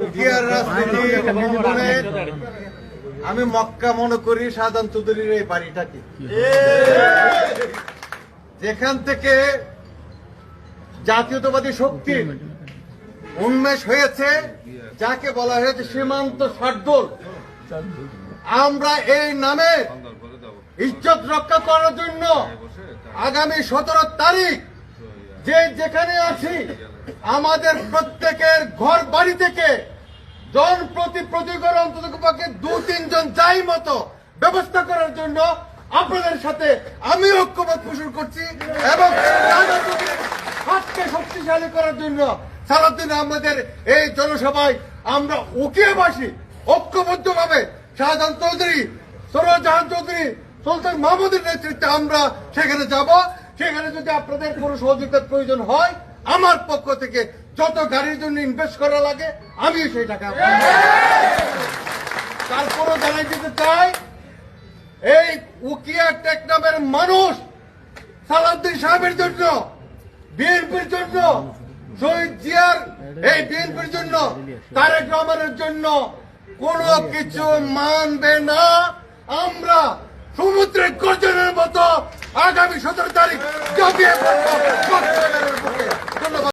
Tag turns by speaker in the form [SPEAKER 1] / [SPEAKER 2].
[SPEAKER 1] উকিয়ার রাজনীতি ভ্রমণে আমি মক্কা মনে করি শাহজাহান চৌধুরীর এই বাড়িটাকে, যেখান থেকে জাতীয়তাবাদী শক্তির উন্মেষ হয়েছে, যাকে বলা হয়েছে সীমান্ত শার্দুল। আমরা এই নামে ইজ্জত রক্ষা করার জন্য আগামী 17 তারিখ যেখানে আছি, আমাদের প্রত্যেকের ঘর বাড়ি থেকে প্রতি করে অন্তত 2-3 জন যাই মতো ব্যবস্থা করার জন্য আপনাদের সাথে আমি ঐক্যমত পোষণ করছি এবং হাতকে শক্তিশালী করার জন্য সারাদিন আমাদের এই জনসভায় আমরা উকিয়াবাসী ঐক্যবদ্ধভাবে শাহজাহান চৌধুরী, সরোজাহান চৌধুরী, সুলতান মাহমুদের নেতৃত্বে আমরা সেখানে যাব। সেখানে যদি আপনাদের কোনো সহযোগিতার প্রয়োজন হয়, আমার পক্ষ থেকে যত গাড়ির জন্য ইনভেস্ট করা লাগে আমি সেই টাকা তারপরও জানাই দিতে চাই, এই উকিয়া টেকনামের মানুষ সালাউদ্দিন সাহেবের জন্য, বিএনপির জন্য, শহীদ জিয়ার এই বিএনপির জন্য, তারেক রহমানের জন্য কোনো কিছু মানবে না। আমরা সমুদ্রের গর্জনের মতো আগামী 17 তারিখ জমিয়ে